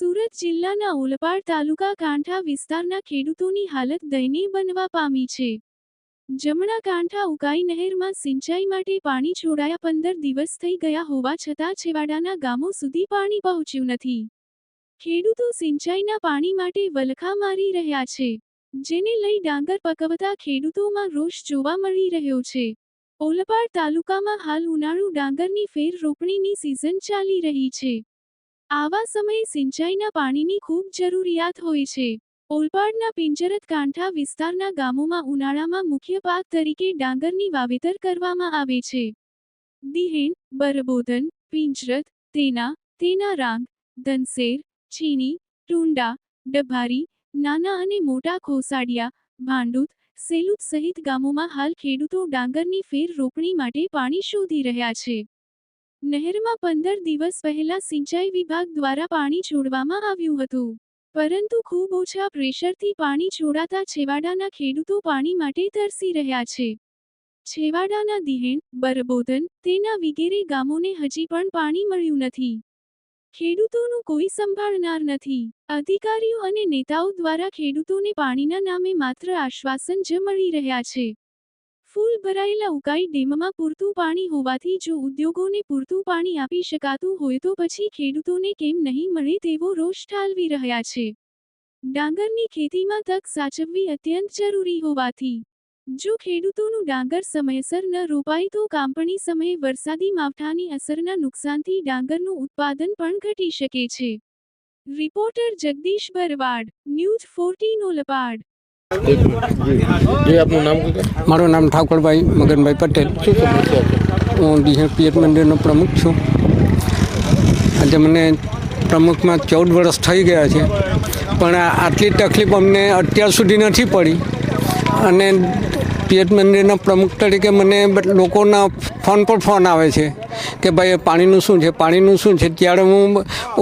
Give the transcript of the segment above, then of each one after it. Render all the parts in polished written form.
સુરત જિલ્લાના ઓલપાડ તાલુકા કાંઠા વિસ્તારના ખેડૂતોની હાલત દયનીય બનવા પામી છે। જમણા કાંઠા ઉકાઈ નહેરમાં સિંચાઈ માટે પાણી છોડાયા 15 દિવસ થઈ ગયા હોવા છતાં છેવાડાના ગામો સુધી પાણી પહોંચ્યું નથી। ખેડૂતો સિંચાઈના પાણી માટે વલખા મારી રહ્યા છે, જેને લઈ ડાંગર પકવતા ખેડૂતોમાં રોષ જોવા મળી રહ્યો છે। ઓલપાડ તાલુકામાં હાલ ઉનાળુ ડાંગરની ફેર રોપણીની સિઝન ચાલી રહી છે। આવા સમયે સિંચાઈના પાણીની ખૂબ જરૂરિયાત હોય છે। ઓલપાડના પિંજરત કાંઠા વિસ્તારના ગામોમાં ઉનાળામાં મુખ્ય પાક તરીકે ડાંગરની વાવેતર કરવામાં આવે છે। દિહેણ, બરબોધન, પિંજરત, તેના રાંગ, ધનસેર, છીણી, ટુંડા, ડભારી, નાના અને મોટા ખોસાડિયા, ભાંડુત, સેલુત સહિત ગામોમાં હાલ ખેડૂતો ડાંગરની ફેર રોપણી માટે પાણી શોધી રહ્યા છે। નહેરમાં 15 દિવસ પહેલા સિંચાઈ વિભાગ દ્વારા પાણી છોડવામાં આવ્યું હતું, પરંતુ ખૂબ ઓછા પ્રેશરથી પાણી છોડાતા છેવાડાના ખેડૂતો પાણી માટે તરસી રહ્યા છે। છેવાડાના દિહેણ, બરબોધન, તેના વગેરે ગામોને હજી પણ પાણી મળ્યું નથી। ખેડૂતોનું કોઈ સંભાળનાર નથી। અધિકારીઓ અને નેતાઓ દ્વારા ખેડૂતોને પાણીના નામે માત્ર આશ્વાસન જ મળી રહ્યા છે। ફૂલ ભરાયેલા ઉકાઈ ડેમમાં પૂરતું પાણી હોવાથી જો ઉદ્યોગોને પૂરતું પાણી આપી શકાતું હોય તો પછી ખેડૂતોને કેમ નહીં મળે તેવો રોષ ઠાલવી રહ્યા છે। ડાંગરની ખેતીમાં તક સાચવવી અત્યંત જરૂરી હોવાથી જો ખેડૂતોનું ડાંગર સમયસર ન રોપાય તો કાંપણી સમયે વરસાદી માવઠાની અસરના નુકસાનથી ડાંગરનું ઉત્પાદન પણ ઘટી શકે છે। રિપોર્ટર જગદીશ ભરવાડ, ન્યૂઝ 14 ઓલપાડ। આપનું નામ મારું નામ ઠાકોરભાઈ મગનભાઈ પટેલ। હું દિહેણ પિયત મંદિરનો પ્રમુખ છું। આજે મને પ્રમુખમાં 14 વર્ષ થઈ ગયા છે, પણ આટલી તકલીફ અમને અત્યાર સુધી નથી પડી। અને પિયત મંદિરના પ્રમુખ તરીકે મને લોકોના ફોન પર ફોન આવે છે કે ભાઈ પાણીનું શું છે, પાણીનું શું છે। ત્યારે હું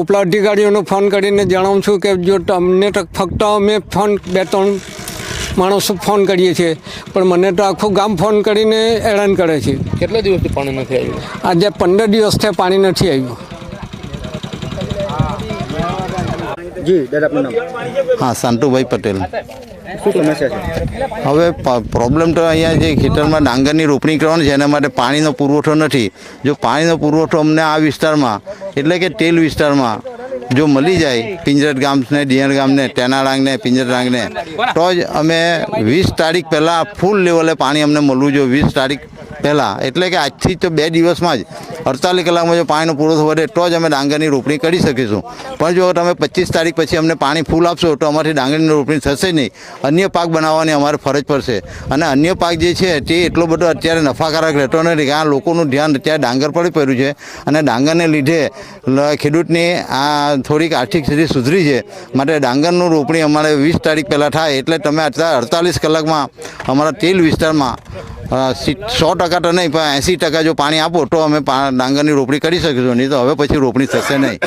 ઉપલા અધિકારીઓનો ફોન કરીને જણાવું છું કે જો તમને તો ફક્ત અમે ફોન 2-3 માણસો ફોન કરીએ છીએ, પણ મને તો આખું ગામ ફોન કરીને હેરાન કરે છે। કેટલા દિવસથી પાણી નથી આવ્યું? આજે 15 દિવસથી પાણી નથી આવ્યું। જી દાદા, આપનું નામ? હા, સંતુભાઈ પટેલ। શું સમસ્યા છે? હવે પ્રોબ્લેમ તો અહીંયા જે ખેતરમાં ડાંગરની રોપણી કરવાની છે એના માટે પાણીનો પુરવઠો નથી। જો પાણીનો પુરવઠો અમને આ વિસ્તારમાં એટલે કે તેલ વિસ્તારમાં જો મળી જાય, પિંજરત ગામને, દિહેણ ગામને, તેનારાંગને, પિંજરાંગને, તો જ અમે 20 તારીખ પહેલાં ફૂલ લેવલે પાણી અમને મળવું જોઈએ। 20 તારીખ પહેલાં એટલે કે આજથી તો 2 દિવસમાં જ 48 કલાકમાં જો પાણીનો પુરવઠો વધે તો જ અમે ડાંગરની રોપણી કરી શકીશું। પણ જો તમે 25 તારીખ પછી અમને પાણી ફૂલ આપશો તો અમારી ડાંગરની રોપણી થશે નહીં। અન્ય પાક બનાવવાની અમારે ફરજ પડશે, અને અન્ય પાક જે છે તે એટલો બધો અત્યારે નફાકારક રહેતો નથી, કારણ લોકોનું ધ્યાન અત્યારે ડાંગર પર પડ્યું છે, અને ડાંગરને લીધે ખેડૂતની આ થોડીક આર્થિક સ્થિતિ સુધરી છે। માટે ડાંગરનું રોપણી અમારે 20 તારીખ પહેલાં થાય એટલે તમે અત્યારે 48 કલાકમાં અમારા તેલ વિસ્તારમાં 100% તો નહીં પણ 80% જો પાણી આપો તો અમે ડાંગરની રોપણી કરી શકીશું, નહીં તો હવે પછી રોપણી થશે નહીં।